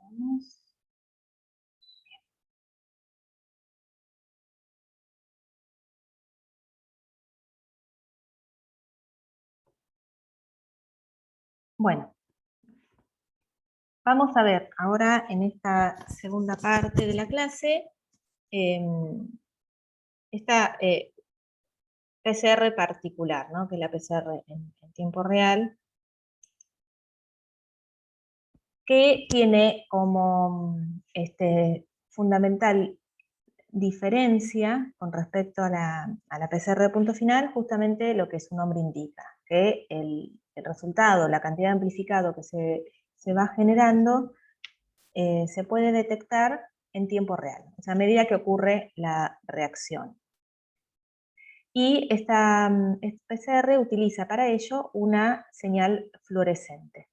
Vamos. Bueno, vamos a ver ahora en esta segunda parte de la clase esta PCR particular, ¿no? Que es la PCR en tiempo real, que tiene como fundamental diferencia con respecto a la PCR de punto final, justamente lo que su nombre indica, que el resultado, la cantidad de amplificado que se va generando, se puede detectar en tiempo real, o sea, a medida que ocurre la reacción. Y esta PCR utiliza para ello una señal fluorescente.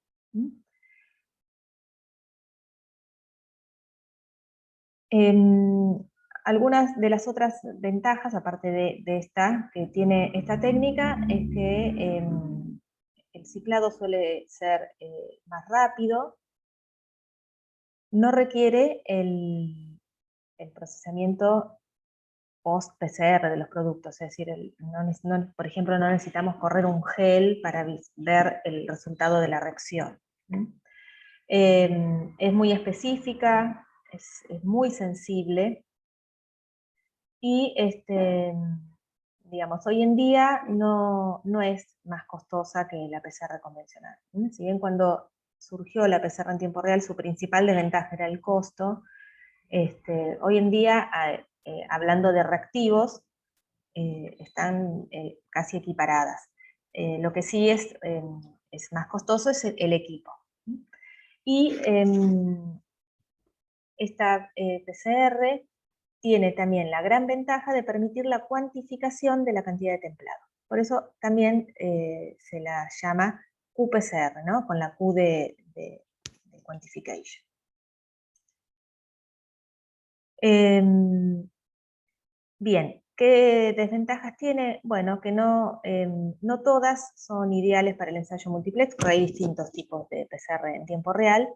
Algunas de las otras ventajas, aparte de esta que tiene esta técnica, es que el ciclado suele ser más rápido, no requiere el procesamiento post-PCR de los productos, es decir, por ejemplo, no necesitamos correr un gel para ver el resultado de la reacción. Es muy específica, es muy sensible, y digamos, hoy en día no es más costosa que la PCR convencional. Si bien cuando surgió la PCR en tiempo real, su principal desventaja era el costo, hoy en día, hablando de reactivos, están casi equiparadas. Lo que sí es más costoso es el equipo. Y esta PCR tiene también la gran ventaja de permitir la cuantificación de la cantidad de templado. Por eso también se la llama QPCR, ¿no? Con la Q de quantification. Bien, ¿qué desventajas tiene? Bueno, que no todas son ideales para el ensayo multiplex, porque hay distintos tipos de PCR en tiempo real.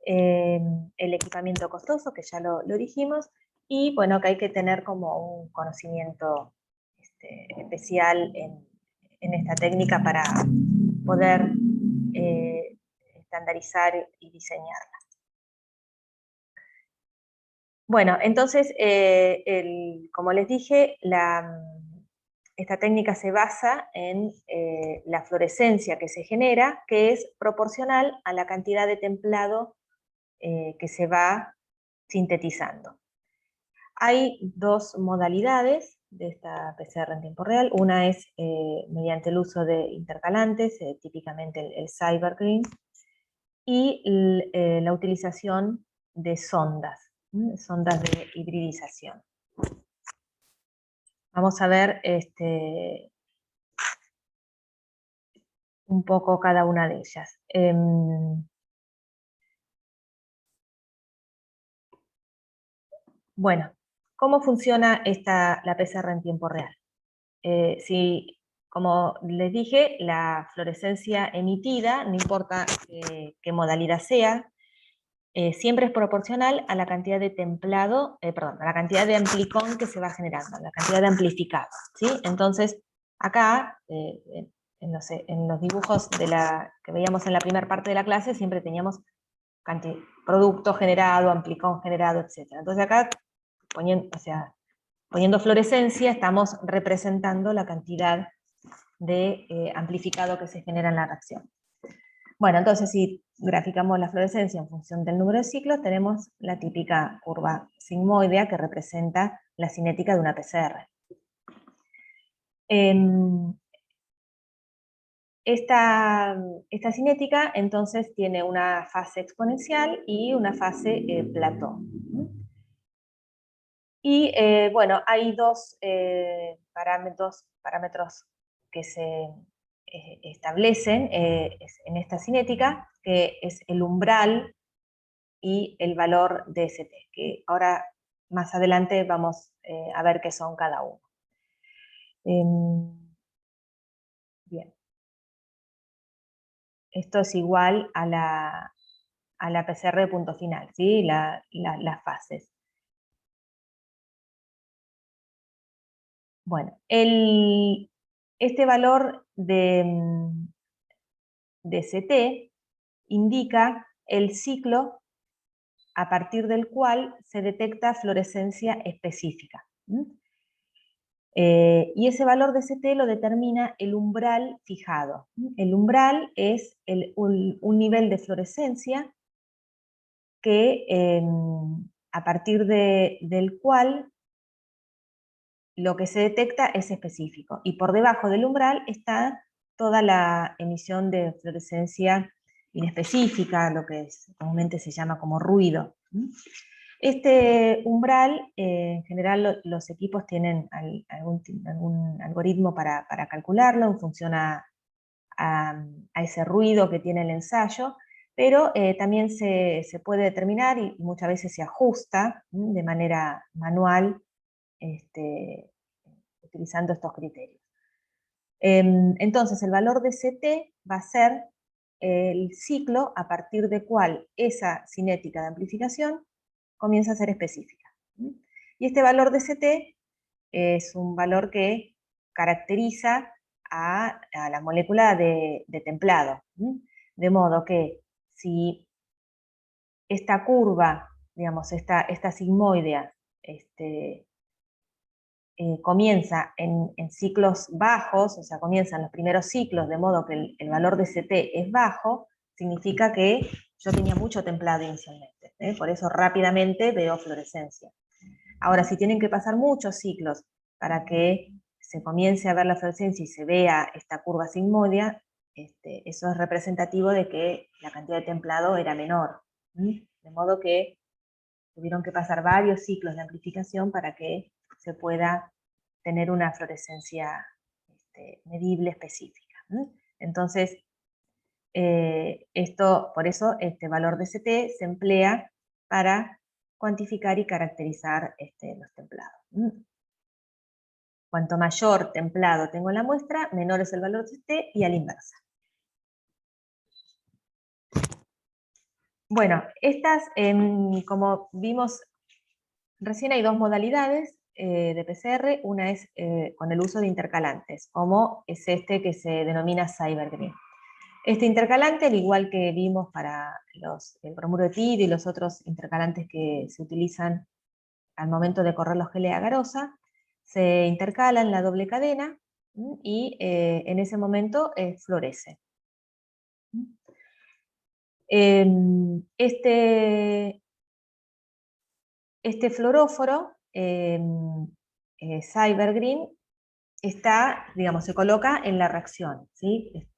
El equipamiento costoso, que ya lo dijimos, y bueno, que hay que tener como un conocimiento especial en esta técnica para poder estandarizar y diseñarla. Bueno, entonces, como les dije, esta técnica se basa en la fluorescencia que se genera, que es proporcional a la cantidad de templado que se va sintetizando. Hay dos modalidades de esta PCR en tiempo real. Una es mediante el uso de intercalantes, típicamente el Cybergreen, y la utilización de sondas de hibridización. Vamos a ver un poco cada una de ellas. Bueno, ¿cómo funciona la PCR en tiempo real? Si, como les dije, la fluorescencia emitida, no importa qué modalidad sea, siempre es proporcional a la cantidad de templado, a la cantidad de amplicón que se va generando, a la cantidad de amplificado, ¿sí? Entonces, acá, en los dibujos que veíamos en la primera parte de la clase, siempre teníamos producto generado, amplicón generado, etc. Entonces acá, poniendo fluorescencia, estamos representando la cantidad de amplificado que se genera en la reacción. Bueno, entonces si graficamos la fluorescencia en función del número de ciclos, tenemos la típica curva sigmoidea que representa la cinética de una PCR. Esta cinética entonces tiene una fase exponencial y una fase plató. Y bueno, hay dos parámetros que se establecen en esta cinética, que es el umbral y el valor DST, que ahora más adelante vamos a ver qué son cada uno. Bien. Esto es igual a a la PCR de punto final, ¿sí? Las fases. Bueno, este valor de CT indica el ciclo a partir del cual se detecta fluorescencia específica. Y ese valor de CT lo determina el umbral fijado. El umbral es un nivel de fluorescencia que, a partir del cual lo que se detecta es específico. Y por debajo del umbral está toda la emisión de fluorescencia inespecífica, lo que comúnmente se llama como ruido. Este umbral, en general los equipos tienen algún algoritmo para calcularlo en función a ese ruido que tiene el ensayo, pero también se puede determinar y muchas veces se ajusta de manera manual utilizando estos criterios. Entonces el valor de CT va a ser el ciclo a partir del cual esa cinética de amplificación comienza a ser específica. Y este valor de CT es un valor que caracteriza a la molécula de templado. De modo que si esta curva, digamos, esta sigmoidea, comienza en ciclos bajos, o sea, comienzan los primeros ciclos, de modo que el valor de CT es bajo, significa que yo tenía mucho templado inicialmente, por eso rápidamente veo fluorescencia. Ahora, si tienen que pasar muchos ciclos para que se comience a ver la fluorescencia y se vea esta curva sigmoidea, eso es representativo de que la cantidad de templado era menor. De modo que tuvieron que pasar varios ciclos de amplificación para que se pueda tener una fluorescencia medible específica. Entonces, por eso este valor de CT se emplea para cuantificar y caracterizar los templados. Cuanto mayor templado tengo en la muestra, menor es el valor de CT y a la inversa. Bueno, como vimos, recién hay dos modalidades de PCR. Una es con el uso de intercalantes, como es este que se denomina Cybergreen. Este intercalante, al igual que vimos para el bromuro de tirio y los otros intercalantes que se utilizan al momento de correr los geles agarosa, se intercala en la doble cadena y en ese momento florece. Este fluoróforo, Cybergreen, digamos, se coloca en la reacción, ¿sí?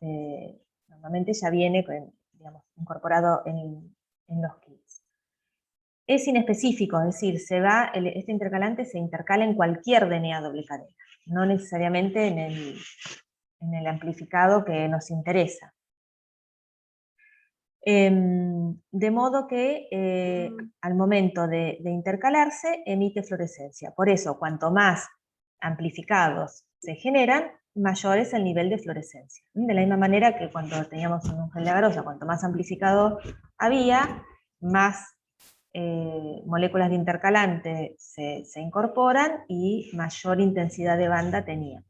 Normalmente ya viene, digamos, incorporado en los kits. Es inespecífico, es decir, este intercalante se intercala en cualquier DNA doble cadena, no necesariamente en el amplificado que nos interesa. De modo que al momento de intercalarse emite fluorescencia. Por eso, cuanto más amplificados se generan, mayor es el nivel de fluorescencia. De la misma manera que cuando teníamos un gel de agarosa, cuanto más amplificado había, más moléculas de intercalante se incorporan y mayor intensidad de banda teníamos.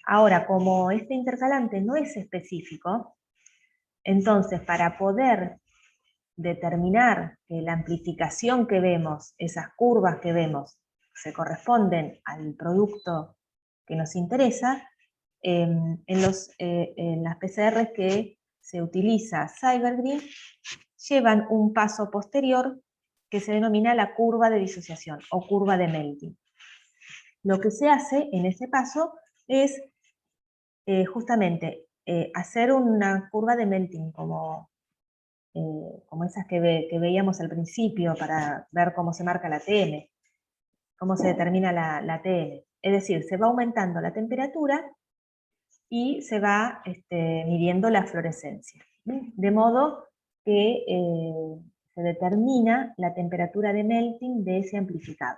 Ahora, como este intercalante no es específico, entonces para poder determinar que la amplificación que vemos, esas curvas que vemos, se corresponden al producto que nos interesa, en las PCR que se utiliza Cybergreen, llevan un paso posterior que se denomina la curva de disociación o curva de melting. Lo que se hace en ese paso es justamente hacer una curva de melting como esas que veíamos al principio para ver cómo se marca la TM, cómo se determina la TM. Es decir, se va aumentando la temperatura y se va midiendo la fluorescencia. De modo que se determina la temperatura de melting de ese amplificado.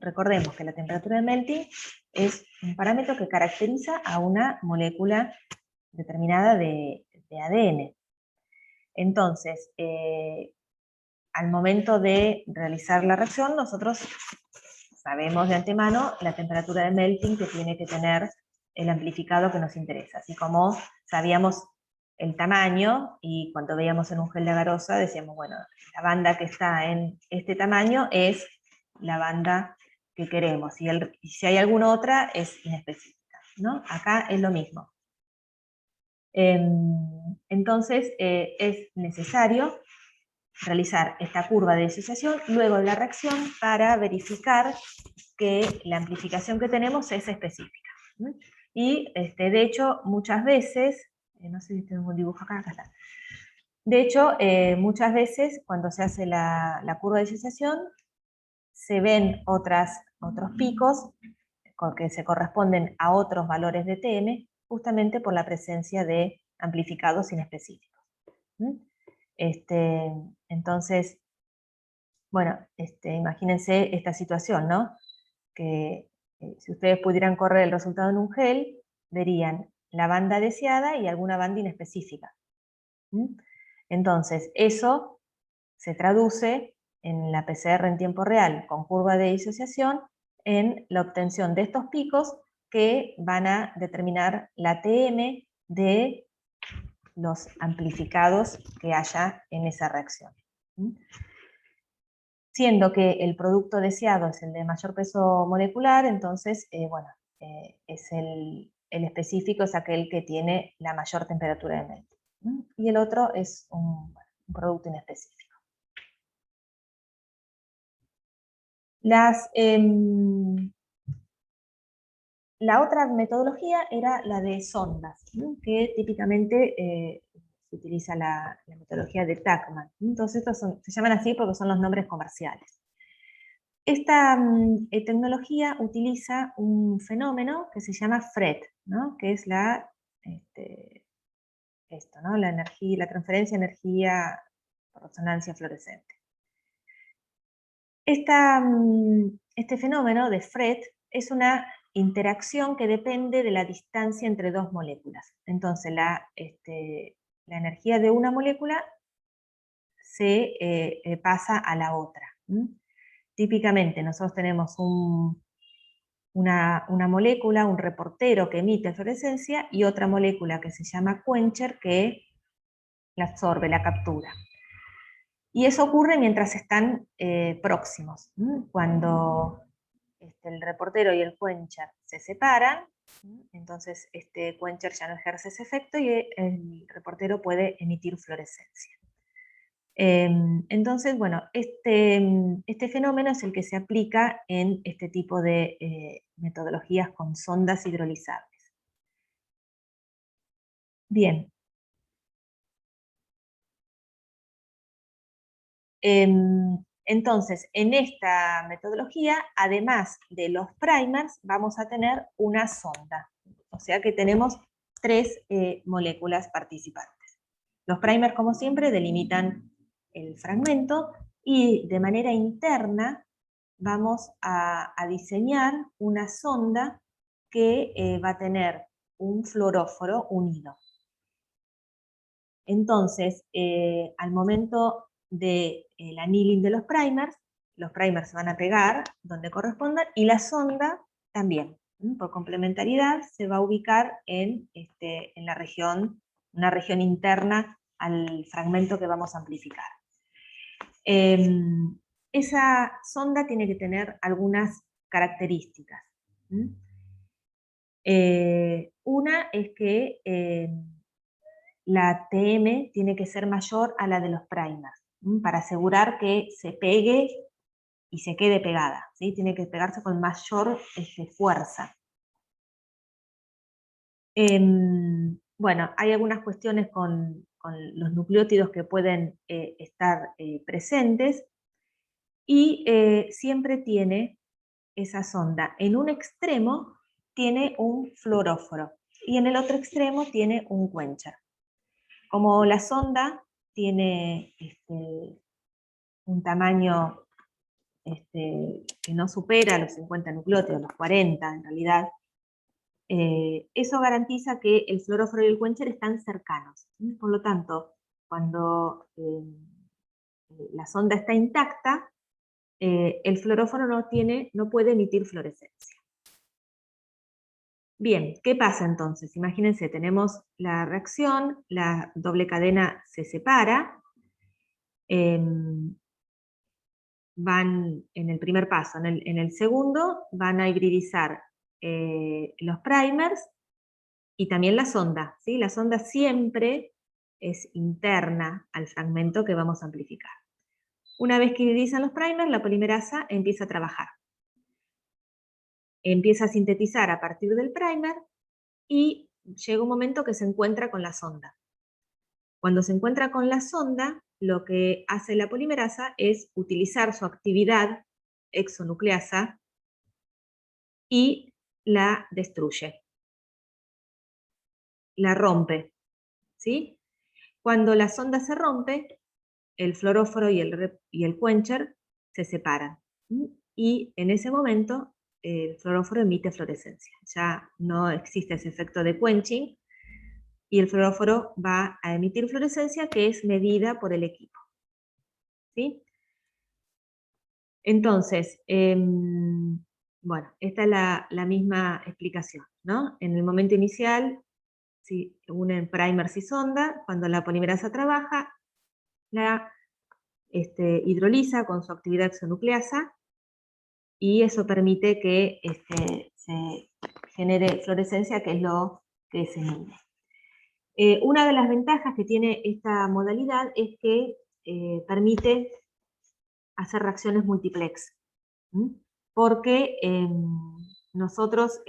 Recordemos que la temperatura de melting es un parámetro que caracteriza a una molécula determinada de ADN. Entonces, al momento de realizar la reacción, nosotros sabemos de antemano la temperatura de melting que tiene que tener el amplificado que nos interesa, así como sabíamos el tamaño, y cuando veíamos en un gel de agarosa decíamos, bueno, la banda que está en este tamaño es la banda que queremos, y si hay alguna otra es inespecífica, ¿no? Acá es lo mismo. Entonces es necesario realizar esta curva de disociación luego de la reacción para verificar que la amplificación que tenemos es específica. Y de hecho, muchas veces, no sé si tengo un dibujo acá, acá está. De hecho, muchas veces cuando se hace la curva de disociación, se ven otros picos que se corresponden a otros valores de TM, justamente por la presencia de amplificados inespecíficos. Entonces, bueno, imagínense esta situación, ¿no? Que si ustedes pudieran correr el resultado en un gel, verían la banda deseada y alguna banda inespecífica. Entonces, eso se traduce en la PCR en tiempo real con curva de disociación en la obtención de estos picos que van a determinar la TM de los amplificados que haya en esa reacción. Siendo que el producto deseado es el de mayor peso molecular, entonces, bueno, es el específico es aquel que tiene la mayor temperatura de melting. Y el otro es un producto inespecífico. La otra metodología era la de sondas, ¿no? Que típicamente se utiliza la metodología de Tachman. Entonces estos se llaman así porque son los nombres comerciales. Esta tecnología utiliza un fenómeno que se llama FRET, ¿no? Que es la energía, la transferencia de energía por resonancia fluorescente. Este fenómeno de FRET es una interacción que depende de la distancia entre dos moléculas. Entonces, la energía de una molécula se pasa a la otra. Típicamente, nosotros tenemos una molécula, un reportero que emite fluorescencia, y otra molécula que se llama quencher que la absorbe, la captura. Y eso ocurre mientras están próximos. Cuando el reportero y el quencher se separan, entonces este quencher ya no ejerce ese efecto y el reportero puede emitir fluorescencia. Entonces, bueno, este fenómeno es el que se aplica en este tipo de metodologías con sondas hidrolizables. Bien. Entonces, en esta metodología, además de los primers, vamos a tener una sonda. O sea que tenemos 3 moléculas participantes. Los primers, como siempre, delimitan el fragmento y de manera interna vamos a diseñar una sonda que va a tener un fluoróforo unido. Entonces, al momento del annealing de los primers se van a pegar donde correspondan y la sonda también. Por complementariedad se va a ubicar en la región, una región interna al fragmento que vamos a amplificar. Esa sonda tiene que tener algunas características. Una es que la TM tiene que ser mayor a la de los primers, para asegurar que se pegue y se quede pegada, ¿sí? Tiene que pegarse con mayor fuerza. Bueno, hay algunas cuestiones con los nucleótidos que pueden estar presentes, y siempre tiene esa sonda. En un extremo tiene un fluoróforo y en el otro extremo tiene un quencher. Como la sonda tiene un tamaño que no supera los 50 nucleótidos, los 40 en realidad, eso garantiza que el fluoróforo y el quencher están cercanos. Por lo tanto, cuando la sonda está intacta, el fluoróforo no puede emitir fluorescencia. Bien, ¿qué pasa entonces? Imagínense, tenemos la reacción, la doble cadena se separa, van en el primer paso, en el segundo van a hibridizar los primers y también la sonda, ¿sí? La sonda siempre es interna al fragmento que vamos a amplificar. Una vez que hibridizan los primers, la polimerasa empieza a trabajar. Empieza a sintetizar a partir del primer y llega un momento que se encuentra con la sonda. Cuando se encuentra con la sonda, lo que hace la polimerasa es utilizar su actividad exonucleasa y la destruye, la rompe, ¿sí? Cuando la sonda se rompe, el fluoróforo y el quencher se separan, y en ese momento el fluoróforo emite fluorescencia. Ya no existe ese efecto de quenching, y el fluoróforo va a emitir fluorescencia que es medida por el equipo, ¿sí? Entonces, bueno, esta es la misma explicación, ¿no? En el momento inicial, si unen primers y sonda, cuando la polimerasa trabaja, la hidroliza con su actividad exonucleasa, y eso permite que se genere fluorescencia, que es lo que se mide. Una de las ventajas que tiene esta modalidad es que permite hacer reacciones multiplex, porque nosotros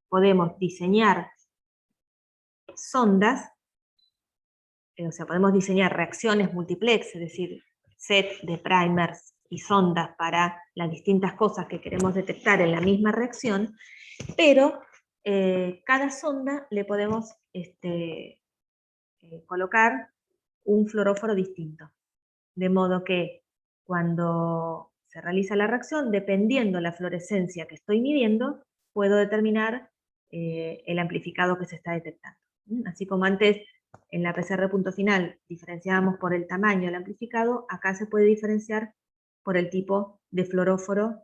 podemos diseñar sondas, o sea, podemos diseñar reacciones multiplex, es decir, set de primers y sondas para las distintas cosas que queremos detectar en la misma reacción, pero cada sonda le podemos colocar un fluoróforo distinto, de modo que cuando se realiza la reacción, dependiendo la fluorescencia que estoy midiendo, puedo determinar el amplificado que se está detectando. Así como antes en la PCR punto final diferenciábamos por el tamaño del amplificado, acá se puede diferenciar por el tipo de fluoróforo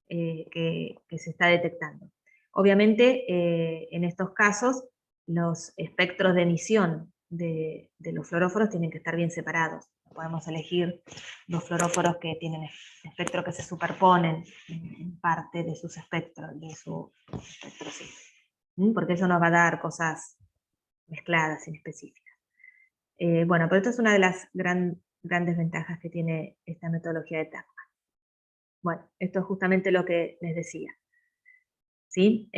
que se está detectando. Obviamente, en estos casos, los espectros de emisión de los fluoróforos tienen que estar bien separados. Podemos elegir los fluoróforos que tienen espectros que se superponen en parte de sus espectros, sí. Porque eso nos va a dar cosas mezcladas, inespecíficas. Bueno, pero esto es una de las grandes ventajas que tiene esta metodología de Tacman. Bueno, esto es justamente lo que les decía, ¿sí?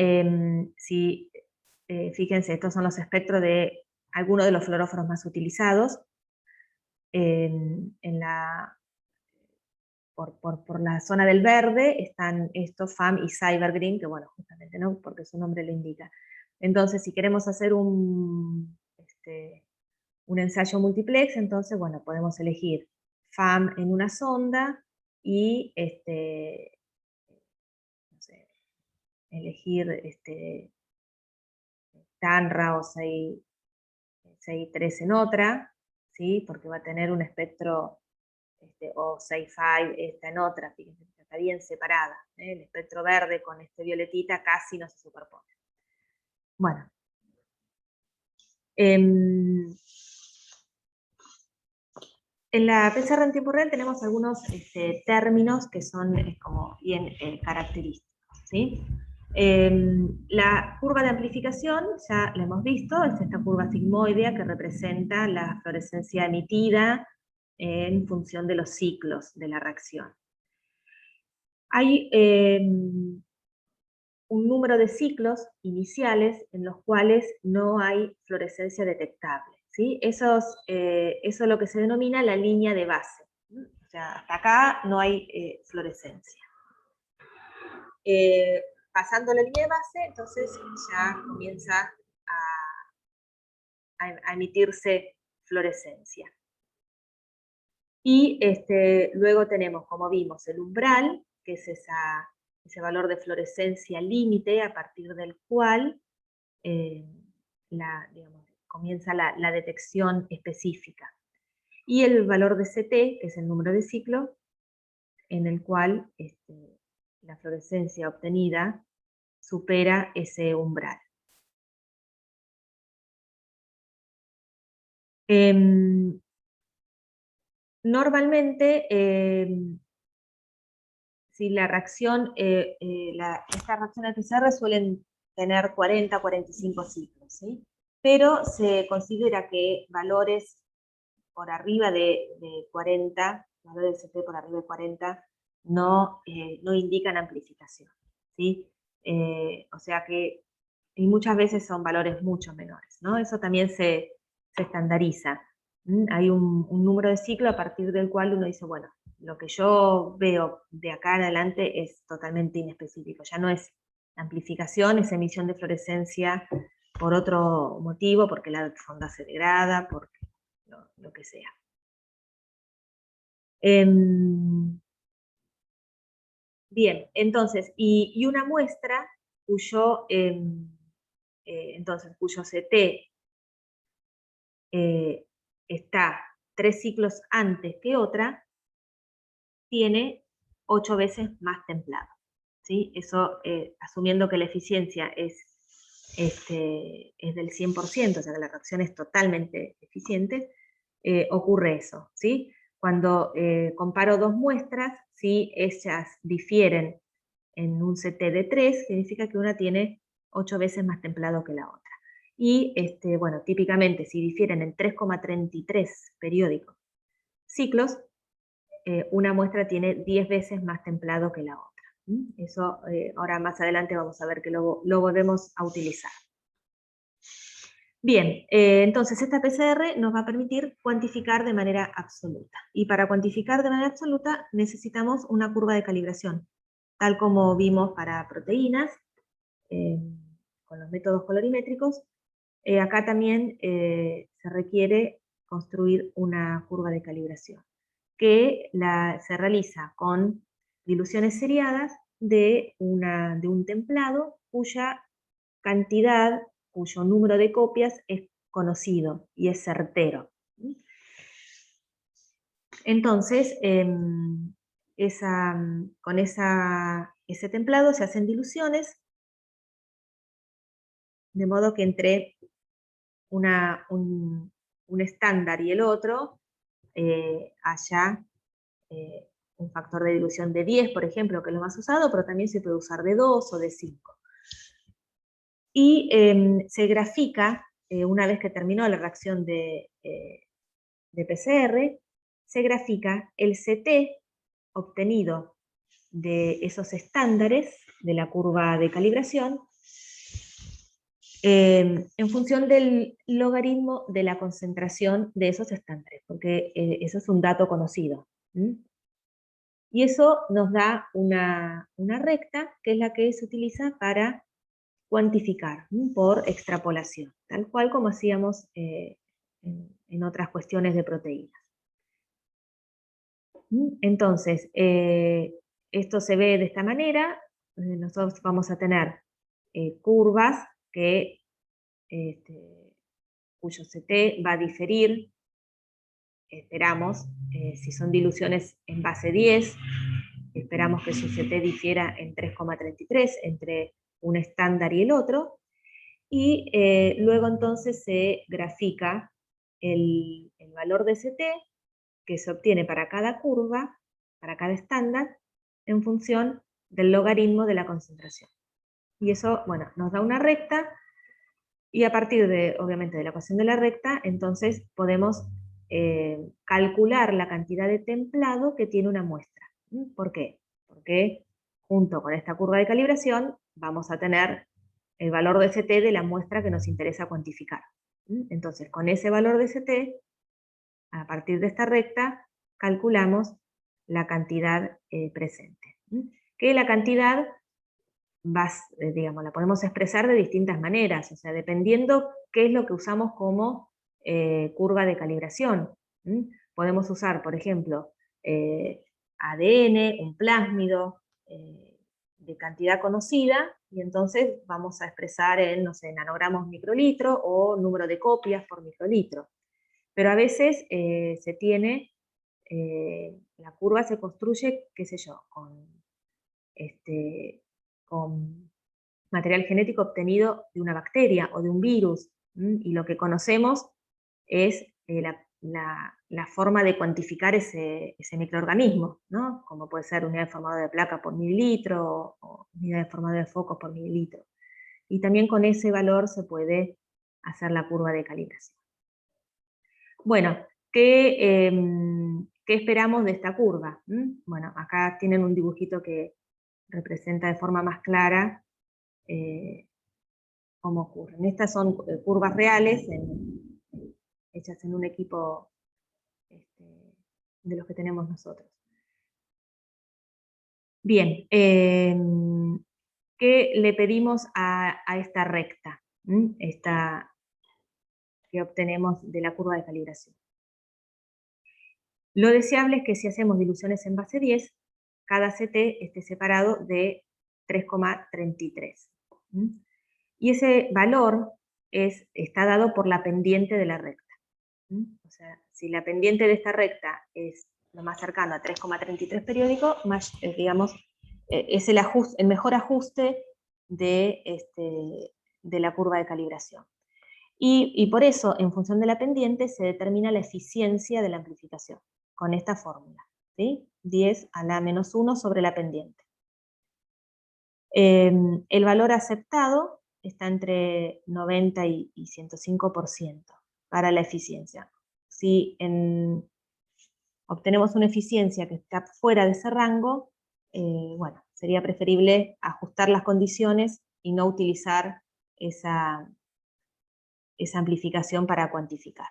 Fíjense, estos son los espectros de algunos de los fluoróforos más utilizados. Por la zona del verde están estos FAM y Cybergreen, que bueno, justamente, ¿no? Porque su nombre lo indica. Entonces, si queremos hacer un ensayo multiplex, entonces, bueno, podemos elegir FAM en una sonda y no sé, elegir TANRA o 6.3 en otra, ¿sí? Porque va a tener un espectro, o 6.5 esta en otra, fíjense, está bien separada, ¿eh? El espectro verde con este violetita casi no se superpone. Bueno. En la PCR en tiempo real tenemos algunos términos que son como bien característicos, ¿sí? La curva de amplificación ya la hemos visto, es esta curva sigmoidea que representa la fluorescencia emitida en función de los ciclos de la reacción. Hay un número de ciclos iniciales en los cuales no hay fluorescencia detectable, ¿sí? Eso es lo que se denomina la línea de base. O sea, hasta acá no hay fluorescencia. Pasando la línea de base, entonces ya comienza a emitirse fluorescencia. Y luego tenemos, como vimos, el umbral, que es ese valor de fluorescencia límite a partir del cual comienza la detección específica. y el valor de CT, que es el número de ciclo, en el cual la fluorescencia obtenida supera ese umbral. Normalmente, si la reacción, estas reacciones PCR suelen tener 40, 45 ciclos, ¿sí? Pero se considera que valores por arriba de 40, valores de CT por arriba de 40, no indican amplificación, ¿sí? O sea que, y muchas veces son valores mucho menores, ¿no? Eso también se estandariza. Hay un número de ciclo a partir del cual uno dice, bueno, lo que yo veo de acá en adelante es totalmente inespecífico, ya no es amplificación, es emisión de fluorescencia por otro motivo, porque la sonda se degrada, porque lo que sea. Bien, entonces, y una muestra cuyo, cuyo CT está 3 ciclos antes que otra, tiene 8 veces más templado, ¿sí? Eso asumiendo que la eficiencia es del 100%, o sea que la reacción es totalmente eficiente, ocurre eso, ¿sí? Cuando comparo dos muestras, si ellas difieren en un CT de 3, significa que una tiene 8 veces más templado que la otra. Y, bueno, típicamente si difieren en 3,33 periódicos ciclos, una muestra tiene 10 veces más templado que la otra. Eso ahora más adelante vamos a ver que lo volvemos a utilizar. Bien, entonces esta PCR nos va a permitir cuantificar de manera absoluta. Y para cuantificar de manera absoluta necesitamos una curva de calibración, tal como vimos para proteínas, con los métodos colorimétricos. Acá también se requiere construir una curva de calibración, que se realiza con diluciones seriadas de un templado cuya cantidad, cuyo número de copias es conocido y es certero. Entonces, con ese templado se hacen diluciones, de modo que entre un estándar y el otro haya un factor de dilución de 10, por ejemplo, que es lo más usado, pero también se puede usar de 2 o de 5. Y se grafica, una vez que terminó la reacción de PCR, se grafica el CT obtenido de esos estándares de la curva de calibración en función del logaritmo de la concentración de esos estándares, porque eso es un dato conocido. Y eso nos da una recta, que es la que se utiliza para cuantificar por extrapolación, tal cual como hacíamos en otras cuestiones de proteínas. Entonces, esto se ve de esta manera. Nosotros vamos a tener curvas cuyo CT va a diferir, esperamos, si son diluciones en base 10, esperamos que su CT difiera en 3,33 entre un estándar y el otro, y luego entonces se grafica el valor de CT que se obtiene para cada curva, para cada estándar, en función del logaritmo de la concentración. Y eso, bueno, nos da una recta, y a partir de, obviamente, de la ecuación de la recta, entonces podemos calcular la cantidad de templado que tiene una muestra. ¿Por qué? Porque junto con esta curva de calibración vamos a tener el valor de CT de la muestra que nos interesa cuantificar. Entonces, con ese valor de CT, a partir de esta recta, calculamos la cantidad presente. Que la cantidad, digamos, la podemos expresar de distintas maneras, o sea, dependiendo qué es lo que usamos como curva de calibración. Podemos usar, por ejemplo, ADN, un plásmido de cantidad conocida, y entonces vamos a expresar en, no sé, nanogramos microlitro o número de copias por microlitro. Pero a veces se tiene, la curva se construye, qué sé yo, con material genético obtenido de una bacteria o de un virus, y lo que conocemos es la forma de cuantificar ese microorganismo, ¿no? Como puede ser unidad de formador de placa por mililitro o unidad de formador de focos por mililitro. Y también con ese valor se puede hacer la curva de calibración. Bueno, ¿qué esperamos de esta curva? Bueno, acá tienen un dibujito que representa de forma más clara cómo ocurren. Estas son curvas reales hechas en un equipo de los que tenemos nosotros. Bien, ¿qué le pedimos a esta recta? Esta que obtenemos de la curva de calibración. Lo deseable es que si hacemos diluciones en base 10, cada CT esté separado de 3,33. Y ese valor está dado por la pendiente de la recta. O sea, si la pendiente de esta recta es lo más cercano a 3,33 periódico, más, digamos, es el mejor ajuste de la curva de calibración. Y por eso, en función de la pendiente, se determina la eficiencia de la amplificación, con esta fórmula, ¿sí? 10 a la menos 1 sobre la pendiente. El valor aceptado está entre 90 y 105% para la eficiencia. Si obtenemos una eficiencia que está fuera de ese rango, bueno, sería preferible ajustar las condiciones y no utilizar esa amplificación para cuantificar.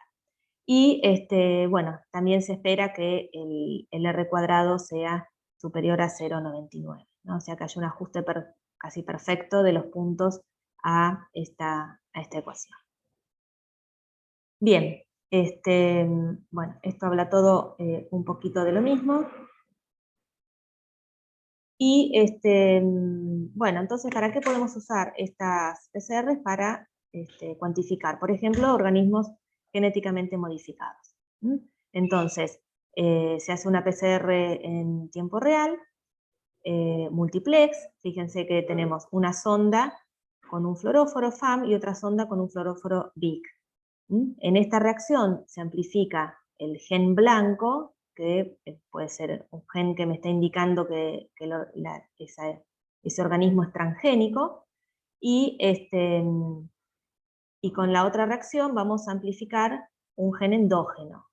Y bueno, también se espera que el R cuadrado sea superior a 0,99, ¿no? O sea que haya un ajuste casi perfecto de los puntos a esta ecuación. Bien, bueno, esto habla todo un poquito de lo mismo. Y bueno, entonces, ¿para qué podemos usar estas PCRs? Para cuantificar, por ejemplo, organismos genéticamente modificados. Entonces, se hace una PCR en tiempo real, multiplex. Fíjense que tenemos una sonda con un fluoróforo FAM y otra sonda con un fluoróforo BIC. En esta reacción se amplifica el gen blanco, que puede ser un gen que me está indicando que ese organismo es transgénico, y con la otra reacción vamos a amplificar un gen endógeno.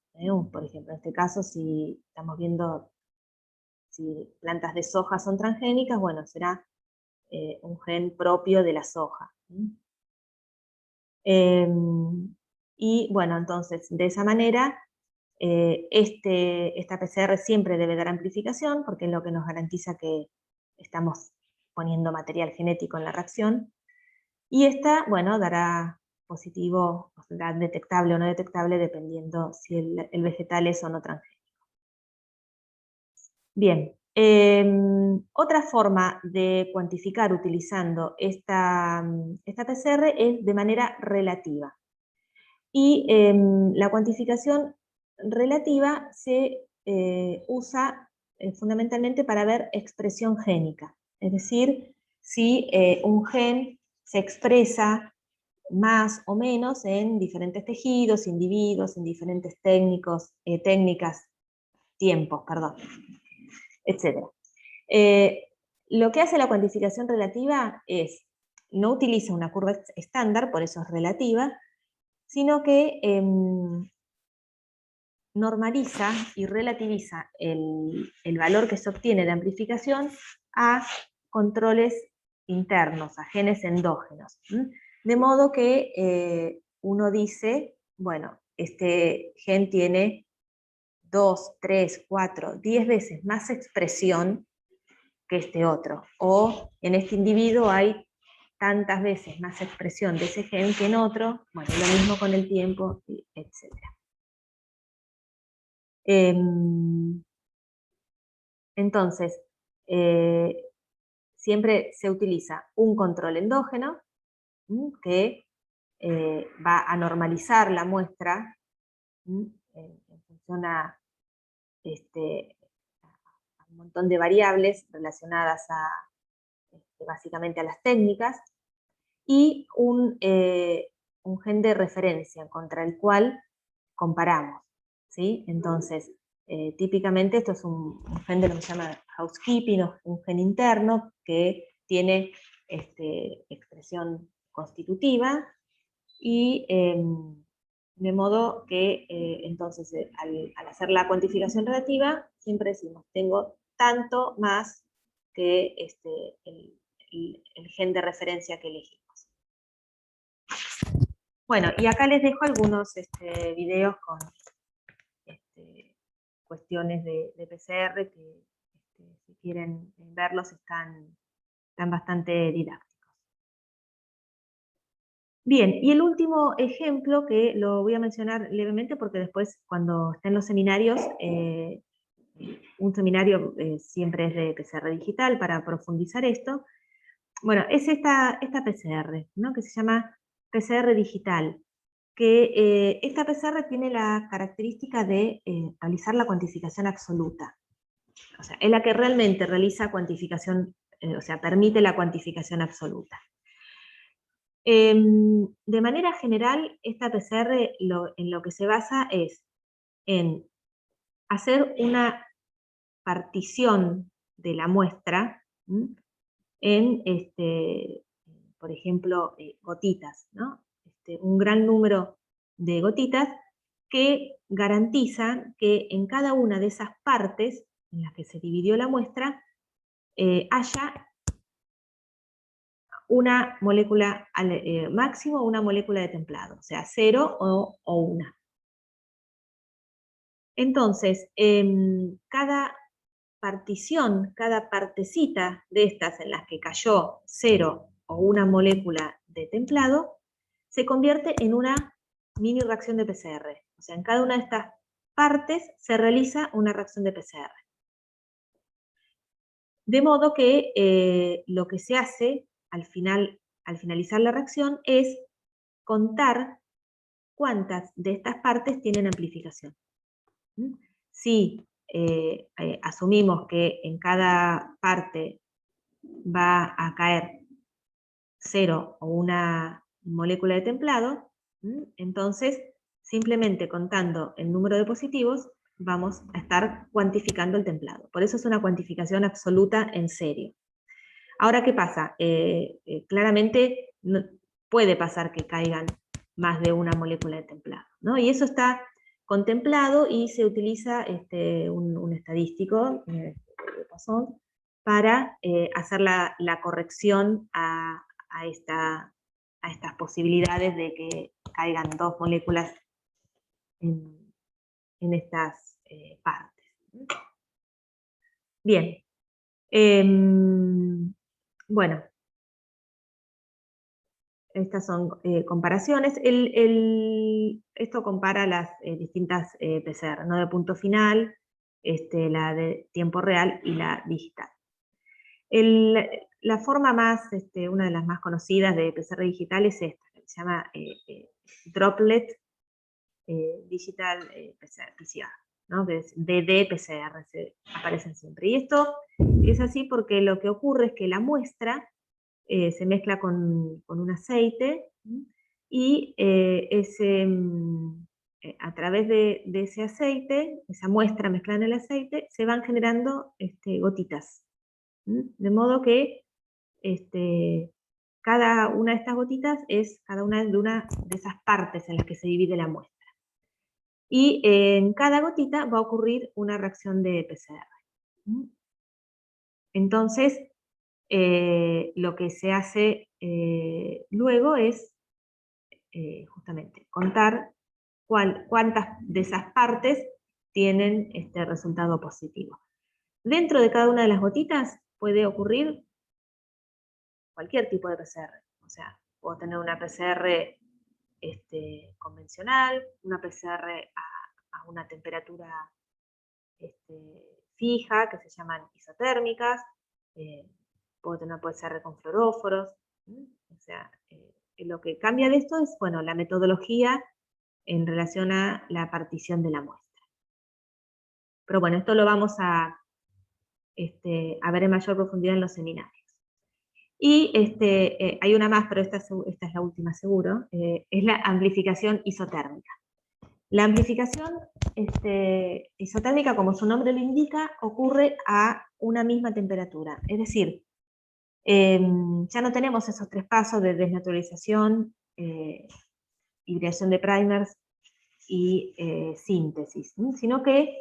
Por ejemplo, en este caso, si estamos viendo si plantas de soja son transgénicas, bueno, será un gen propio de la soja. Y bueno, entonces, de esa manera, esta PCR siempre debe dar amplificación, porque es lo que nos garantiza que estamos poniendo material genético en la reacción. Y esta, bueno, dará positivo, o sea, detectable o no detectable, dependiendo si el vegetal es o no transgénico. Bien, otra forma de cuantificar utilizando esta PCR es de manera relativa. Y la cuantificación relativa se usa fundamentalmente para ver expresión génica. Es decir, si un gen se expresa más o menos en diferentes tejidos, individuos, en diferentes técnicas, tiempos, perdón, etc. Lo que hace la cuantificación relativa es, no utiliza una curva estándar, por eso es relativa, sino que normaliza y relativiza el valor que se obtiene de amplificación a controles internos, a genes endógenos. De modo que uno dice, bueno, este gen tiene 2, 3, 4, 10 veces más expresión que este otro, o en este individuo hay tantas veces más expresión de ese gen que en otro, bueno, lo mismo con el tiempo, etc. Entonces, siempre se utiliza un control endógeno que va a normalizar la muestra en función a un montón de variables relacionadas básicamente a las técnicas, y un gen de referencia contra el cual comparamos, ¿sí? Entonces, típicamente esto es un gen de lo que se llama housekeeping, o un gen interno que tiene expresión constitutiva, y de modo que entonces al hacer la cuantificación relativa, siempre decimos, tengo tanto más que el gen de referencia que elegimos. Bueno, y acá les dejo algunos videos con cuestiones de PCR que si quieren verlos están bastante didácticos. Bien, y el último ejemplo que lo voy a mencionar levemente porque después cuando estén los seminarios, un seminario siempre es de PCR digital para profundizar esto. Bueno, es esta PCR, ¿no? Que se llama PCR digital, que esta PCR tiene la característica de realizar la cuantificación absoluta. O sea, es la que realmente realiza cuantificación, o sea, permite la cuantificación absoluta. De manera general, esta PCR en lo que se basa es en hacer una partición de la muestra en, por ejemplo, gotitas, ¿no? Un gran número de gotitas que garantizan que en cada una de esas partes en las que se dividió la muestra haya una molécula, máximo una molécula de templado, o sea, 0 o 1. Entonces, cada partición, cada partecita de estas en las que cayó 0 o una molécula de templado, se convierte en una mini reacción de PCR. O sea, en cada una de estas partes se realiza una reacción de PCR. De modo que lo que se hace al finalizar la reacción es contar cuántas de estas partes tienen amplificación. Si asumimos que en cada parte va a caer 0 o una molécula de templado, entonces simplemente contando el número de positivos vamos a estar cuantificando el templado. Por eso es una cuantificación absoluta en serio. Ahora, ¿qué pasa? Claramente puede pasar que caigan más de una molécula de templado, ¿no? Y eso está contemplado y se utiliza un estadístico, Poisson, para hacer la corrección a estas posibilidades de que caigan 2 moléculas en estas partes. Bien. Bueno, estas son comparaciones. Esto compara las distintas PCR, ¿no? De punto final, la de tiempo real y la digital. La forma más, una de las más conocidas de PCR digital es esta, que se llama Droplet Digital PCR, ¿no? Que es ddPCR, aparecen siempre. Y esto es así porque lo que ocurre es que la muestra se mezcla con un aceite y a través de ese aceite, esa muestra mezclada en el aceite, se van generando gotitas. De modo que cada una de estas gotitas es cada una de esas partes en las que se divide la muestra. Y en cada gotita va a ocurrir una reacción de PCR. Entonces, lo que se hace luego es justamente contar cuántas de esas partes tienen este resultado positivo. Dentro de cada una de las gotitas puede ocurrir cualquier tipo de PCR. O sea, puedo tener una PCR convencional, una PCR a una temperatura fija, que se llaman isotérmicas, puedo tener una PCR con fluoróforos. O sea, lo que cambia de esto es, bueno, la metodología en relación a la partición de la muestra. Pero bueno, esto lo vamos a ver en mayor profundidad en los seminarios. Y hay una más, pero esta es la última seguro, es la amplificación isotérmica. La amplificación isotérmica, como su nombre lo indica, ocurre a una misma temperatura. Es decir, ya no tenemos esos 3 pasos de desnaturalización, hibridación de primers y síntesis, sino que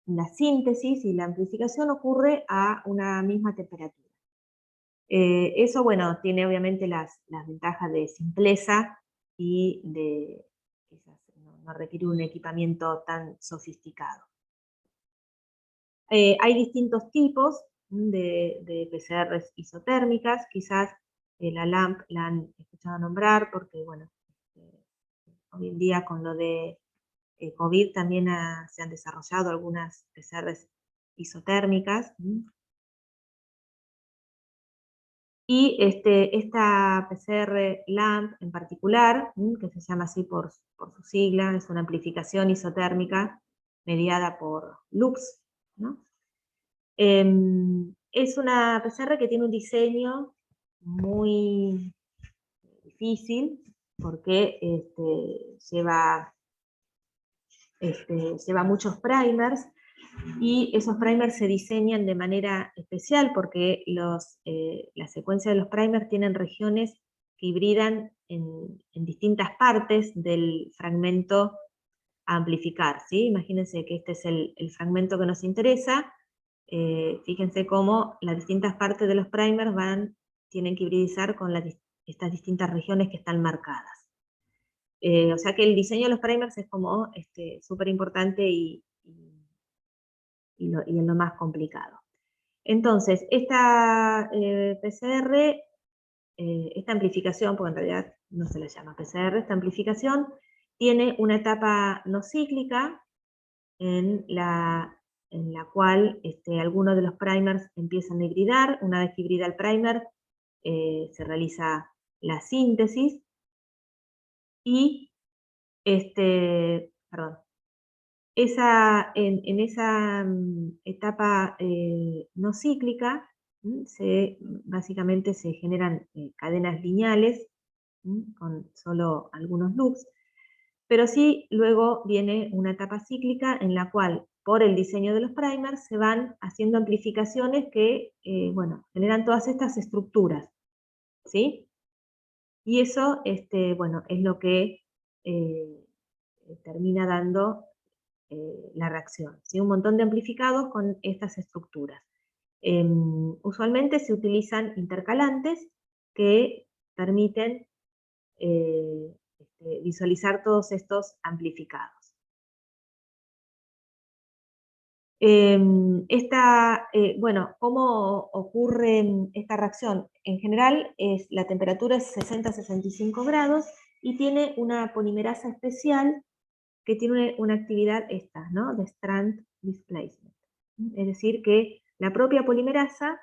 la síntesis y la amplificación ocurre a una misma temperatura. Eso, bueno, tiene obviamente las ventajas de simpleza y de quizás no requiere un equipamiento tan sofisticado. Hay distintos tipos de PCRs isotérmicas, quizás la LAMP la han escuchado nombrar porque, bueno, hoy en día con lo de COVID también se han desarrollado algunas PCRs isotérmicas. Y esta PCR LAMP en particular, que se llama así por su sigla, es una amplificación isotérmica mediada por Lux, ¿no? Es una PCR que tiene un diseño muy difícil porque lleva muchos primers, y esos primers se diseñan de manera especial porque la secuencia de los primers tienen regiones que hibridan en distintas partes del fragmento a amplificar, ¿sí? Imagínense que este es el fragmento que nos interesa. Fíjense cómo las distintas partes de los primers tienen que hibridizar con estas distintas regiones que están marcadas. O sea que el diseño de los primers es como súper importante y es lo más complicado. Entonces, esta PCR, esta amplificación, porque en realidad no se le llama PCR, esta amplificación tiene una etapa no cíclica en la cual algunos de los primers empiezan a hibridar. Una vez que hibrida el primer, se realiza la síntesis y en esa etapa no cíclica, básicamente se generan cadenas lineales con solo algunos loops, pero sí luego viene una etapa cíclica en la cual, por el diseño de los primers, se van haciendo amplificaciones que, bueno, generan todas estas estructuras, ¿sí? Y eso, bueno, es lo que termina dando la reacción, ¿sí? Un montón de amplificados con estas estructuras. Usualmente se utilizan intercalantes que permiten visualizar todos estos amplificados. Bueno, ¿cómo ocurre esta reacción? En general, la temperatura es 60-65 grados y tiene una polimerasa especial que tiene una actividad ¿no? De strand displacement. Es decir, que la propia polimerasa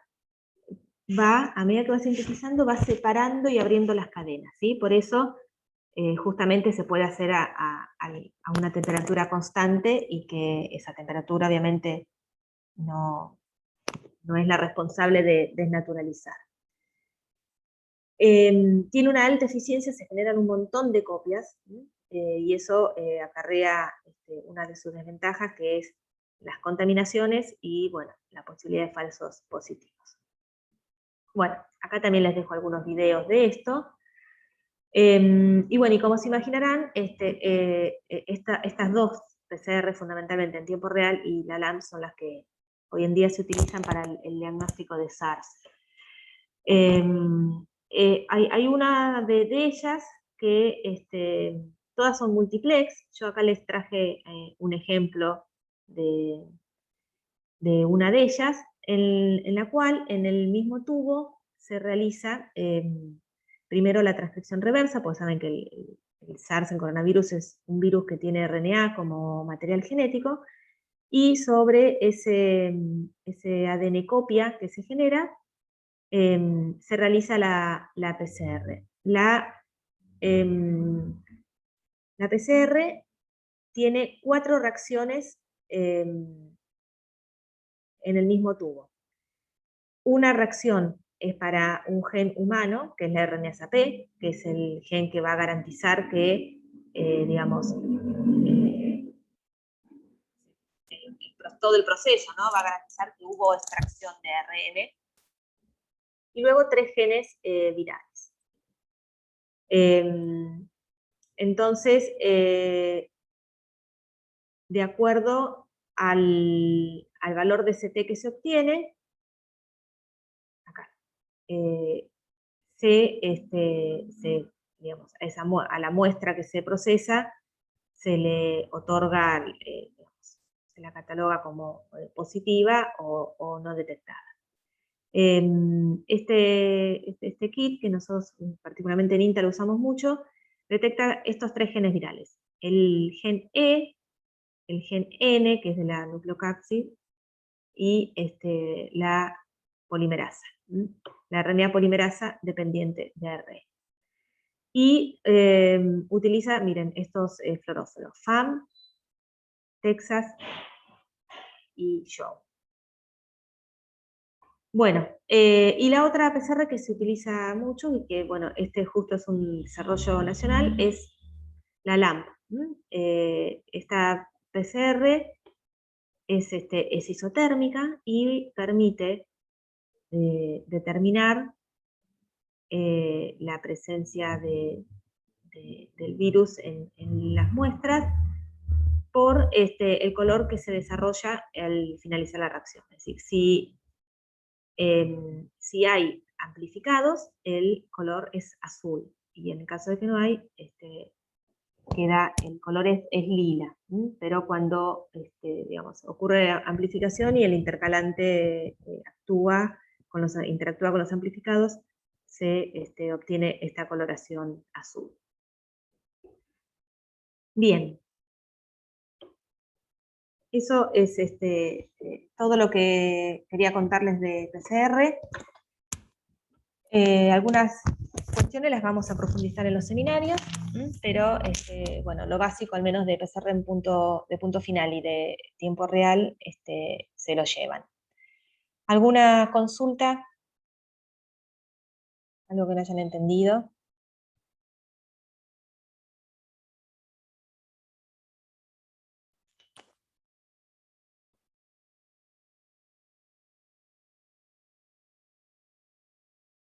a medida que va sintetizando, va separando y abriendo las cadenas, ¿sí? Por eso justamente se puede hacer a una temperatura constante, y que esa temperatura obviamente no es la responsable de desnaturalizar. Tiene una alta eficiencia, se generan un montón de copias, y eso acarrea una de sus desventajas, que es las contaminaciones y, bueno, la posibilidad de falsos positivos. Bueno, acá también les dejo algunos videos de esto. Y bueno, y como se imaginarán, estas dos PCR fundamentalmente en tiempo real y la LAMP son las que hoy en día se utilizan para el diagnóstico de SARS. Hay una de ellas que todas son multiplex. Yo acá les traje un ejemplo de una de ellas, en la cual en el mismo tubo se realiza primero la transcripción reversa, porque saben que el SARS, el coronavirus, es un virus que tiene RNA como material genético, y sobre ese ADN copia que se genera, se realiza la PCR. La PCR tiene 4 reacciones en el mismo tubo. Una reacción es para un gen humano, que es la RNase-P, que es el gen que va a garantizar que, digamos, todo el proceso, ¿no? Va a garantizar que hubo extracción de ARN. Y luego 3 genes virales. Entonces, de acuerdo al valor de CT que se obtiene, acá, digamos, a la muestra que se procesa se le otorga, digamos, se la cataloga como positiva o no detectada. Este kit, que nosotros particularmente en INTA lo usamos mucho, detecta estos 3 genes virales. El gen E, el gen N, que es de la nucleocápsid, y la polimerasa, la RNA polimerasa dependiente de ARN. Y utiliza, miren, estos fluoróforos, FAM, Texas y Show. Bueno, y la otra PCR que se utiliza mucho, y que, bueno, justo es un desarrollo nacional, es la LAMP. Esta PCR es isotérmica y permite determinar la presencia del virus en las muestras por el color que se desarrolla al finalizar la reacción. Es decir, si hay amplificados, el color es azul, y en el caso de que no hay, el color es lila, pero cuando digamos, ocurre amplificación y el intercalante interactúa con los amplificados, se obtiene esta coloración azul. Bien. Eso es todo lo que quería contarles de PCR. Algunas cuestiones las vamos a profundizar en los seminarios, pero bueno, lo básico, al menos de PCR de punto final y de tiempo real, se lo llevan. ¿Alguna consulta? ¿Algo que no hayan entendido?